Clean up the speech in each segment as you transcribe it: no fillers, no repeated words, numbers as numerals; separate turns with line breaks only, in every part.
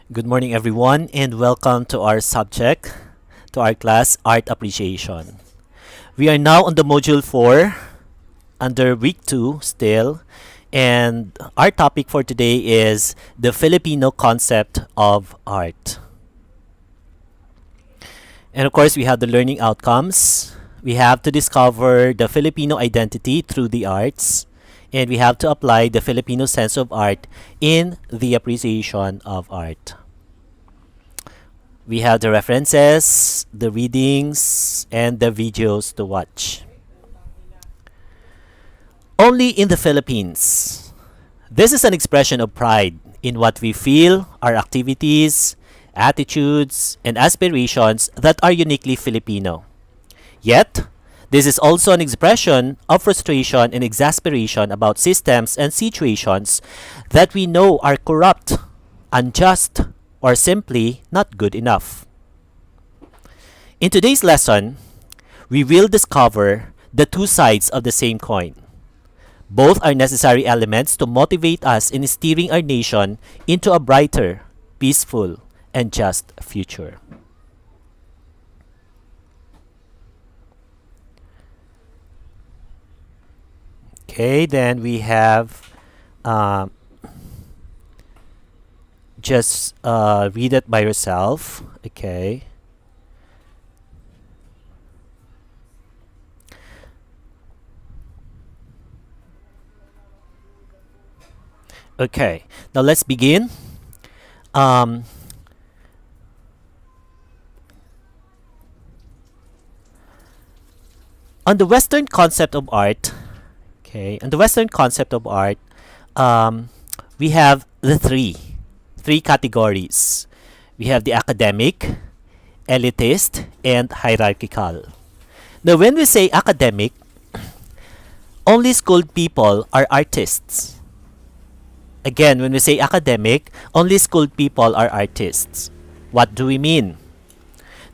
Good morning, everyone, and welcome to our subject, to our class, Art Appreciation. We are now on the module 4, under week 2 still, and our topic for today is the Filipino concept of art. And of course, we have the learning outcomes. We have to discover the Filipino identity through the arts, and we have to apply the Filipino sense of art in the appreciation of art. We have the references, the readings, and the videos to watch. Only in the Philippines. This is an expression of pride in what we feel, our activities, attitudes, and aspirations that are uniquely Filipino. Yet, this is also an expression of frustration and exasperation about systems and situations that we know are corrupt, unjust, or simply not good enough. In today's lesson, we will discover the two sides of the same coin. Both are necessary elements to motivate us in steering our nation into a brighter, peaceful, and just future. Okay, then we have just read it by yourself. Okay. Okay, now let's begin. On the Western concept of art, on the Western concept of art, we have the three categories. We have the academic, elitist, and hierarchical. Now, when we say academic, only schooled people are artists. Again, when we say academic, only schooled people are artists. What do we mean?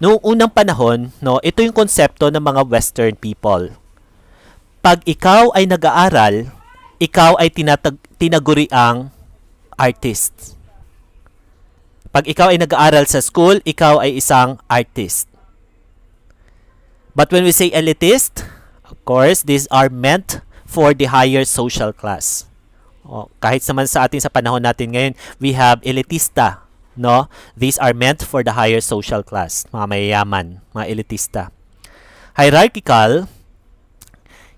Noong unang panahon, ito yung konsepto ng mga Western people. Pag ikaw ay nag-aaral, ikaw ay tinaguriang artist. Pag ikaw ay nag-aaral sa school, ikaw ay isang artist. But when we say elitist, of course, these are meant for the higher social class. Kahit naman sa atin sa panahon natin ngayon, we have elitista. These are meant for the higher social class, mga mayayaman, mga elitista. Hierarchical,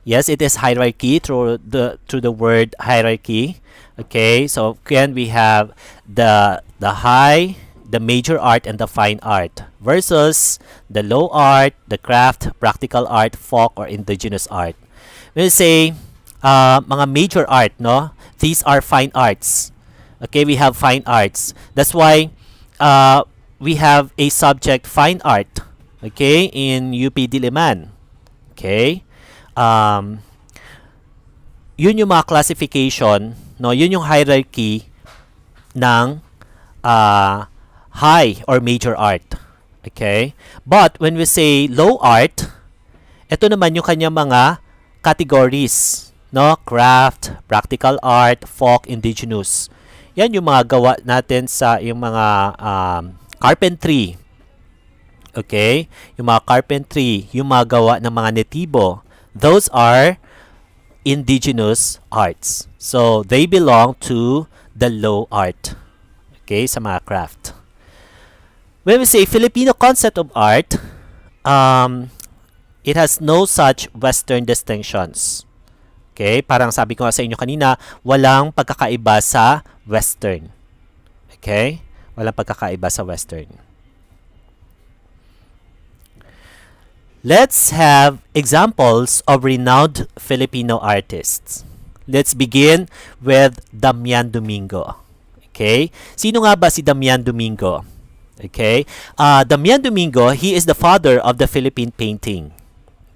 yes, it is hierarchy through the word hierarchy. Okay, so again we have the high, the major art, and the fine art versus the low art, the craft, practical art, folk, or indigenous art. When we say mga major art, these are fine arts. Okay, we have fine arts. That's why we have a subject fine art. Okay, in UP Diliman. Okay, yun yung mga classification, yun yung hierarchy ng high or major art. Okay, but when we say low art, ito naman yung kanyang mga categories. Craft, practical art, folk, indigenous. Yan yung mga gawa natin sa yung mga carpentry. Okay? Yung mga carpentry, yung mga gawa ng mga netibo. Those are indigenous arts. So, they belong to the low art. Okay? Sa mga craft. When we say Filipino concept of art, it has no such Western distinctions. Okay, parang sabi ko sa inyo kanina, walang pagkakaiba sa Western. Okay? Walang pagkakaiba sa Western. Let's have examples of renowned Filipino artists. Let's begin with Damian Domingo. Okay? Sino nga ba si Damian Domingo? Okay? Damian Domingo, he is the father of the Philippine painting.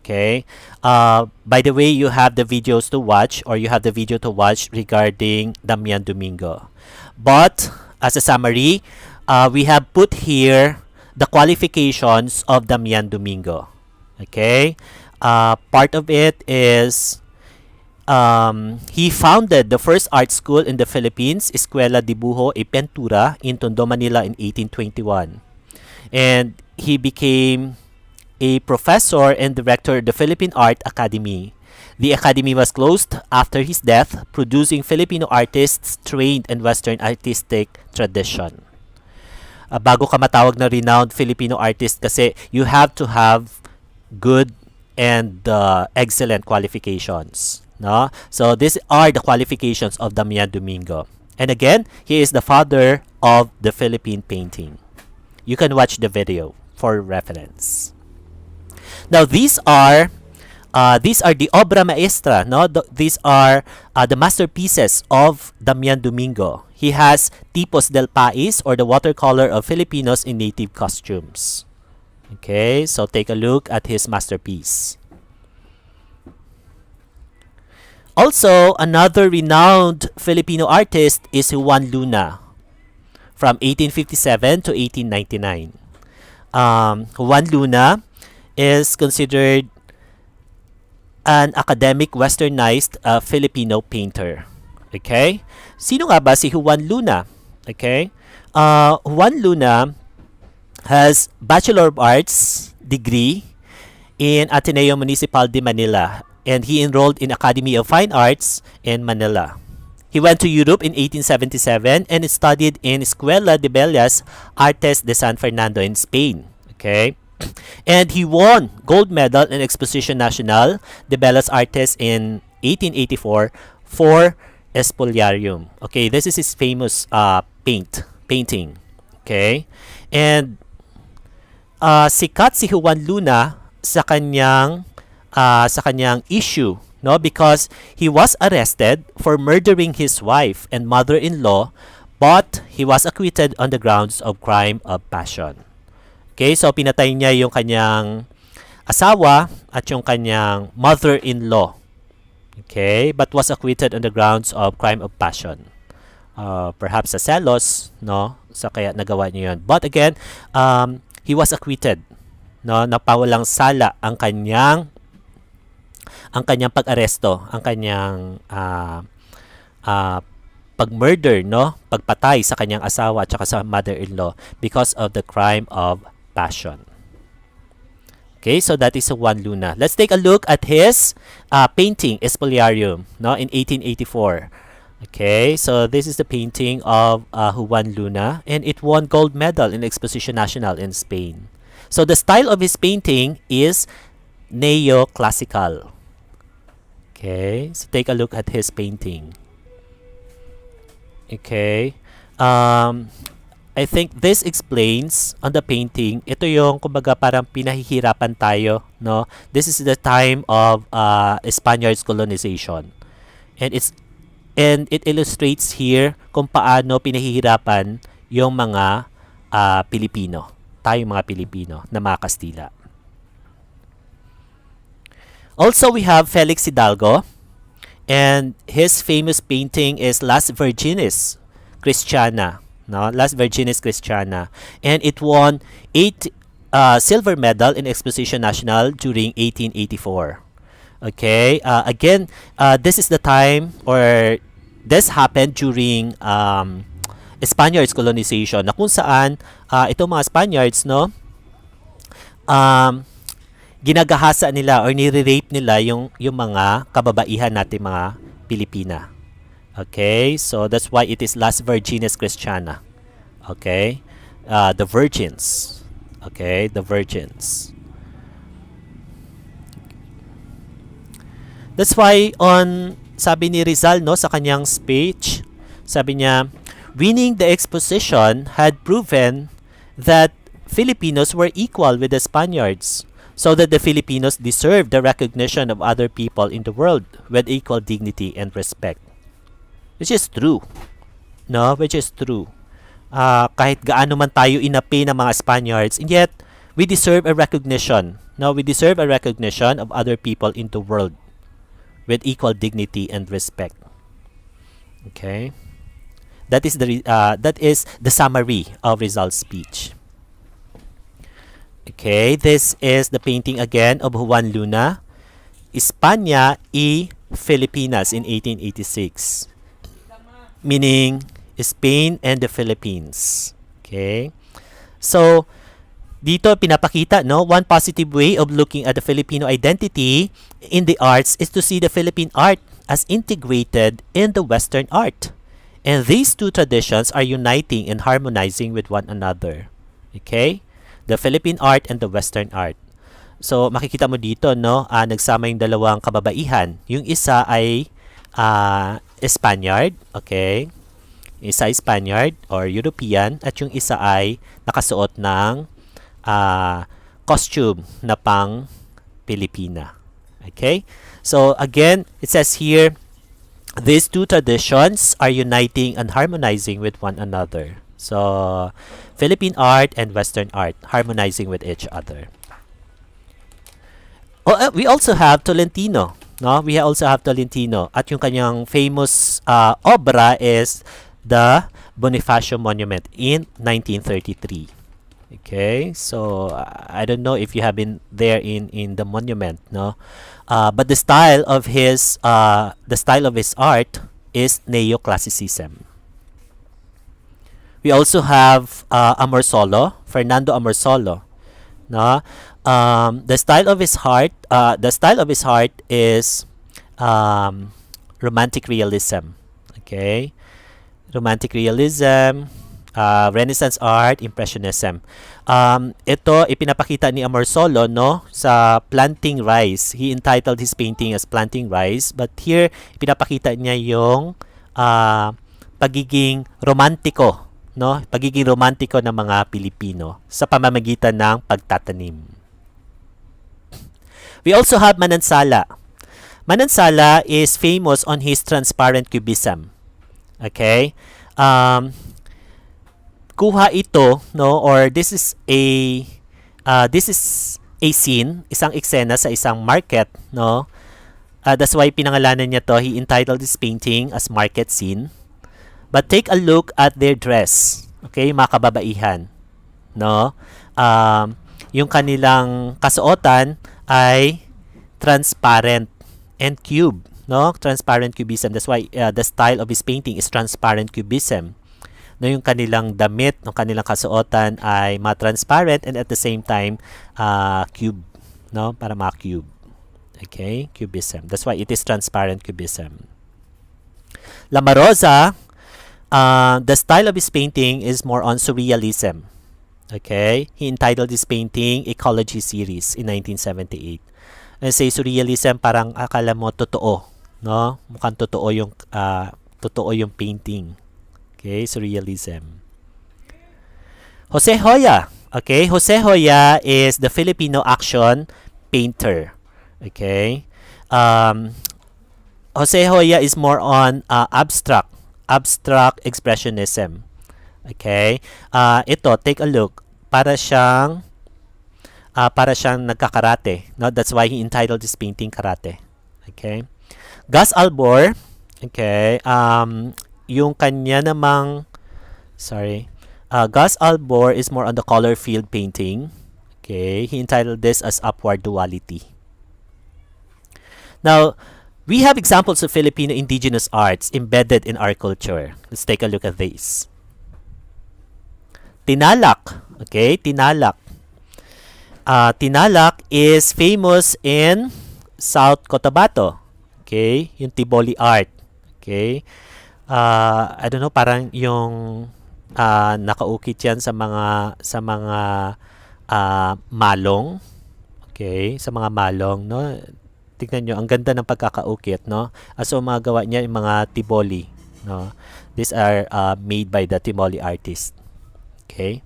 Okay. By the way, you have the videos to watch, or you have the video to watch regarding Damian Domingo. But as a summary, we have put here the qualifications of Damian Domingo. Okay. Part of it is He founded the first art school in the Philippines, Escuela Dibujo y Pintura, in Tondo, Manila in 1821. And he became a professor and director of the Philippine Art Academy. The academy was closed after his death, producing Filipino artists trained in Western artistic tradition. Bago ka matawag na renowned Filipino artist kasi you have to have good and excellent qualifications. No? So these are the qualifications of Damian Domingo. And again, he is the father of the Philippine painting. You can watch the video for reference. Now these are the obra maestra. No, these are the masterpieces of Damian Domingo. He has Tipos del Pais, or the watercolor of Filipinos in native costumes. Okay, so take a look at his masterpiece. Also, another renowned Filipino artist is Juan Luna from 1857 to 1899. Juan Luna is considered an academic westernized Filipino painter. Okay? Sino nga ba si Juan Luna? Okay? Juan Luna has Bachelor of Arts degree in Ateneo Municipal de Manila, and he enrolled in Academy of Fine Arts in Manila. He went to Europe in 1877 and studied in Escuela de Bellas Artes de San Fernando in Spain. Okay? And he won gold medal in Exposition Nacional de Bellas Artes in 1884 for Espoliarium. Okay, this is his famous painting. Okay? And sikat si Juan Luna sa kanyang issue, no, because he was arrested for murdering his wife and mother-in-law, but he was acquitted on the grounds of crime of passion. Okay, so pinatay niya yung kanyang asawa at yung kanyang mother-in-law. Okay, but was acquitted on the grounds of crime of passion. Perhaps sa selos, no, sa kaya nagawa niya yun. But again, he was acquitted, no, napawalang sala ang kanyang pag-aresto, ang kanyang pag-murder, no, pagpatay sa kanyang asawa at saka sa mother-in-law because of the crime of passion. Okay, so that is Juan Luna. Let's take a look at his painting, Espoliarium, no, in 1884. Okay, so this is the painting of Juan Luna, and it won gold medal in Exposition Nacional in Spain. So the style of his painting is neoclassical. Okay, so take a look at his painting. Okay, I think this explains on the painting. Ito yung kumbaga parang pinahihirapan tayo, no? This is the time of Spaniards colonization, and it illustrates here kung paano pinahihirapan yung mga Pilipino, tayong mga Pilipino na mga Kastila. Also, we have Felix Hidalgo, and his famous painting is Las Virgenes Christiana. No, Las Virgenes Christiana, and it won 8 silver medal in Exposition Nacional during 1884. Okay, again, this is the time, or this happened during Spaniards colonization, na kung saan itong mga Spaniards, no, ginagahasa nila or nire-rape nila yung mga kababaihan natin mga Pilipina. Okay, so that's why it is Las Virgenes Christiana. Okay, the virgins. Okay, the virgins. That's why sabi ni Rizal, no, sa kanyang speech, sabi niya, winning the exposition had proven that Filipinos were equal with the Spaniards, so that the Filipinos deserve the recognition of other people in the world with equal dignity and respect. Which is true. No? Which is true. Kahit gaano man tayo inapi ng mga Spaniards, and yet, we deserve a recognition. No? We deserve a recognition of other people in the world with equal dignity and respect. Okay? That is the summary of Rizal's speech. Okay, this is the painting again of Juan Luna. España y Filipinas in 1886. Meaning Spain and the Philippines. Okay? So, dito pinapakita, no, one positive way of looking at the Filipino identity in the arts is to see the Philippine art as integrated in the Western art. And these two traditions are uniting and harmonizing with one another. Okay? The Philippine art and the Western art. So, makikita mo dito, no, nagsama yung dalawang kababaihan. Yung isa ay Spaniard, okay? Isa ay Spaniard or European at yung isa ay nakasuot ng costume na pang Pilipina. Okay? So, again, it says here, these two traditions are uniting and harmonizing with one another. So, Philippine art and Western art harmonizing with each other. We also have Tolentino. No? We also have Tolentino. At yung kanyang famous obra is the Bonifacio Monument in 1933. Okay, so I don't know if you have been there in the monument, no, but the style of his art is neoclassicism. We also have Amorsolo, Fernando Amorsolo, no. The style of his art is romantic realism. Okay, romantic realism. Renaissance art, Impressionism. Ito, ipinapakita ni Amorsolo, no, sa Planting Rice. He entitled his painting as Planting Rice. But here, ipinapakita niya yung pagiging romantiko, no? Pagiging romantiko ng mga Pilipino sa pamamagitan ng pagtatanim. We also have Manansala. Manansala is famous on his transparent cubism. Okay? Kuha ito, no, or this is a scene, isang eksena sa isang market, no. That's why pinangalanan niya to. He entitled this painting as Market Scene. But take a look at their dress. Okay, mga kababaihan, no. Yung kanilang kasuotan ay transparent and cube, no. Transparent cubism. That's why the style of his painting is transparent cubism. No, yung kanilang damit, ng kanilang kasuotan ay ma-transparent and at the same time cube, no, para ma-cube. Okay, cubism. That's why it is transparent cubism. Lamarosa, the style of his painting is more on surrealism. Okay, he entitled this painting Ecology Series in 1978. And say surrealism, parang akala mo totoo, no? Mukhang totoo yung painting. Okay, surrealism. Jose Hoya. Okay, Jose Hoya is the Filipino action painter. Okay. Jose Hoya is more on abstract expressionism. Okay. Ito, take a look. Para siyang nagkakarate. No, that's why he entitled this painting Karate. Okay. Gus Albor. Okay. Yung kanya namang Gus Albor is more on the color field painting. Okay, he entitled this as Upward Duality. Now, we have examples of Filipino indigenous arts embedded in our culture. Let's take a look at these. Tinalak. Okay, Tinalak. Tinalak is famous in South Cotabato. Okay, yung Tiboli art. Okay. I don't know, parang yung nakaukit yan sa mga malong. Okay, sa mga malong, no. Tingnan nyo, ang ganda ng pagkakaukit, no. So mga gawa niya yung mga tiboli, no. These are made by the Timoli artist. Okay.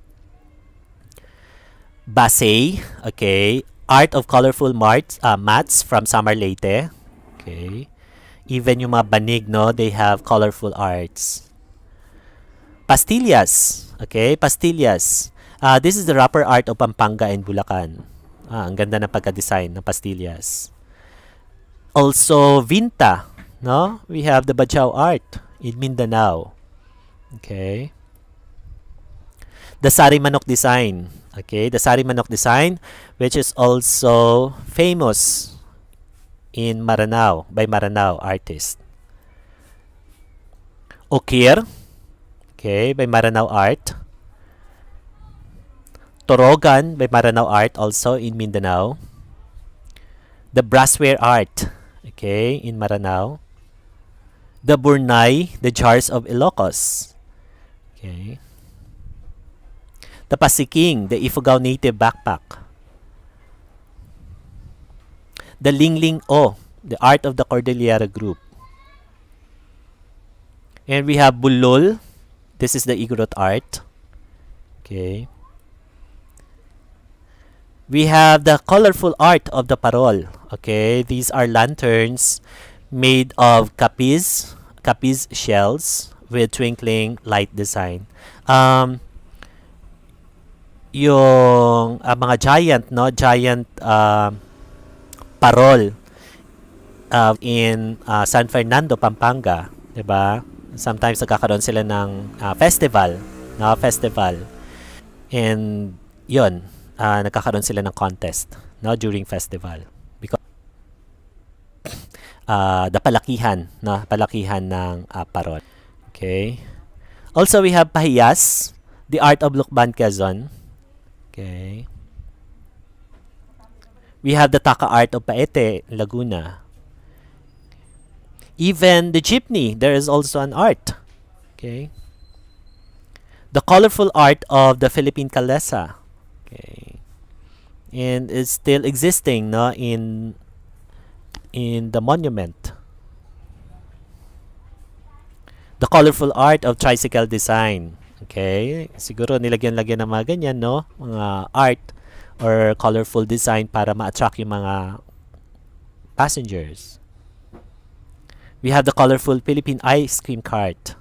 Basay, okay, art of colorful mats from Samar Leyte. Okay. Even yung mga banig, no, they have colorful arts. Pastillas. Okay, pastillas. This is the wrapper art of Pampanga and Bulacan. Ang ganda ng pagka-design ng pastillas. Also, Vinta. No? We have the Bajau art in Mindanao. Okay. The Sari Manok design. Okay, the Sari Manok design, which is also famous in Maranao by Maranao artist. Okir, okay, by Maranao Art. Torogan by Maranao Art also in Mindanao. The Brassware Art, okay, in Maranao. The Burnay, the Jars of Ilocos, okay. The Pasiking, the Ifugao Native Backpack. The Lingling O, the Art of the Cordillera Group. And we have Bulol, this is the Igorot art, okay. We have the colorful art of the Parol, okay. These are lanterns made of capiz shells with twinkling light design. Yung mga giant, no, giant parol in San Fernando, Pampanga, 'di ba? Sometimes nagkakaroon sila ng festival, no, festival. And 'yon, nagkakaroon sila ng contest, no, during festival because the palakihan, no, palakihan ng parol. Okay. Also we have Pahiyas, the art of Lukban, Quezon. Okay. We have the Taka art of Paete, Laguna. Even the jeepney, there is also an art. Okay. The colorful art of the Philippine Kalesa. Okay. And it's still existing, no, in the monument. The colorful art of tricycle design. Okay? Siguro nilagyan-lagyan ng mga ganyan, no? Mga art or colorful design para ma-attract yung mga passengers. We have the colorful Philippine ice cream cart.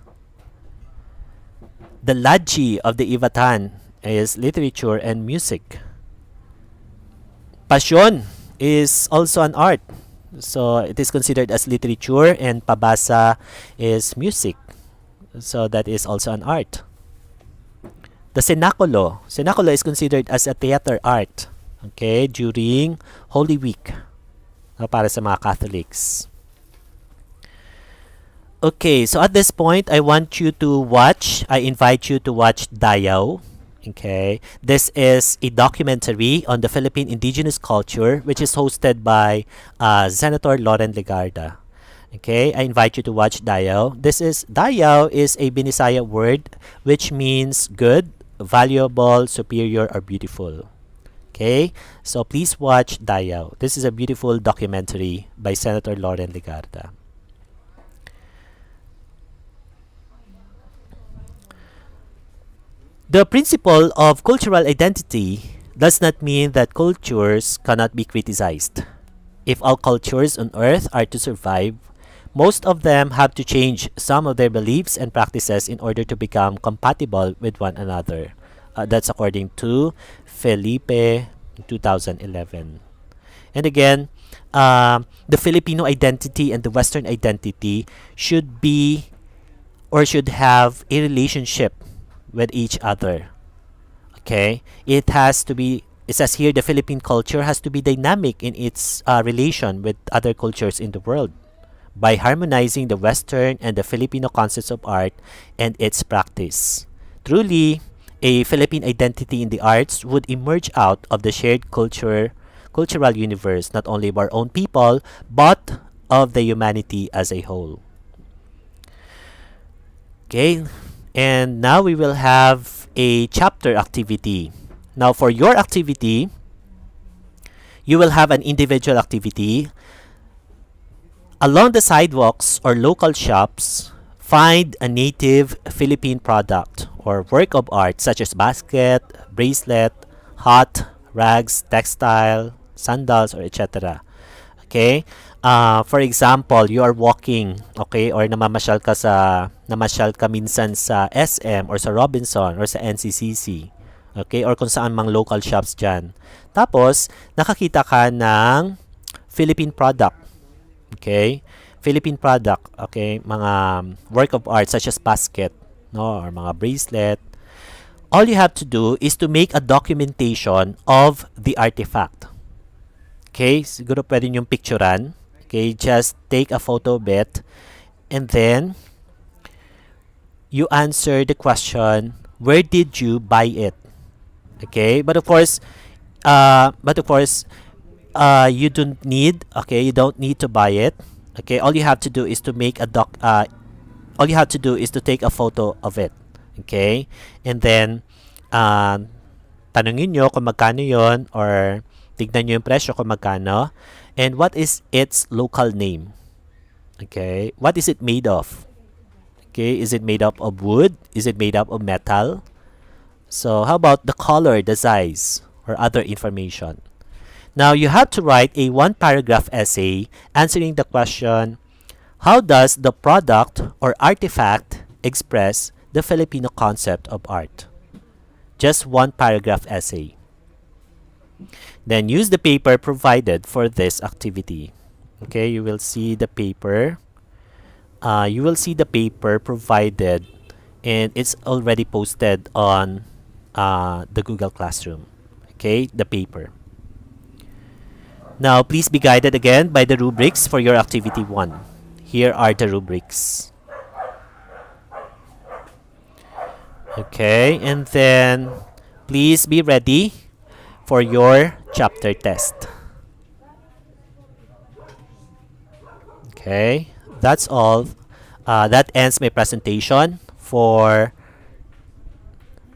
The Laji of the Ivatan is literature and music. Pasyon is also an art. So it is considered as literature, and pabasa is music. So that is also an art. The Cenaculo. Cenaculo is considered as a theater art. Okay, during Holy Week. Para sa mga Catholics. Okay, so at this point, I invite you to watch Dayaw. Okay, this is a documentary on the Philippine indigenous culture, which is hosted by Senator Loren Legarda. Okay, I invite you to watch Dayaw. Dayaw is a Binisaya word which means good, valuable, superior, or beautiful. Okay, so please watch Dayaw. This is a beautiful documentary by Senator Loren Legarda. The principle of cultural identity does not mean that cultures cannot be criticized. If all cultures on earth are to survive, most of them have to change some of their beliefs and practices in order to become compatible with one another. That's according to Felipe 2011. And again, the Filipino identity and the Western identity should be or should have a relationship with each other. Okay? It says here, the Philippine culture has to be dynamic in its relation with other cultures in the world by harmonizing the Western and the Filipino concepts of art and its practice. Truly, a Philippine identity in the arts would emerge out of the shared cultural universe, not only of our own people, but of the humanity as a whole. Okay, and now we will have a chapter activity. Now, for your activity, you will have an individual activity. Along the sidewalks or local shops, find a native Philippine product or work of art such as basket, bracelet, hat, rags, textile, sandals, or etc. Okay? For example, you are walking, okay, or namasyal ka minsan sa SM or sa Robinson or sa NCCC. Okay? Or kung saan mang local shops dyan. Tapos, nakakita ka ng Philippine product. Okay? Philippine product, okay, mga work of art such as basket, no, or mga bracelet. All you have to do is to make a documentation of the artifact. Okay? Siguro pwede niyong picturean Okay, just take a photo of it, and then you answer the question, where did you buy it? Okay, you don't need, okay, you don't need to buy it. Okay, all you have to do is to make a doc all you have to do is to take a photo of it. Okay, and then um, tanungin nyo kung magkano yon, or tignan nyo yung presyo kung magkano, and what is its local name. Okay, what is it made of? Okay, is it made up of wood? Is it made up of metal? So how about the color, the size, or other information? Now you have to write a one paragraph essay answering the question, how does the product or artifact express the Filipino concept of art? Just one paragraph essay. Then use the paper provided for this activity. Okay, you will see the paper. You will see the paper provided, and it's already posted on the Google Classroom. Okay, the paper. Now, please be guided again by the rubrics for your activity 1. Here are the rubrics. Okay, and then please be ready for your chapter test. Okay, that's all. That ends my presentation for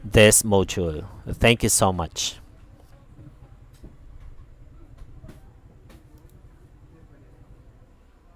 this module. Thank you so much.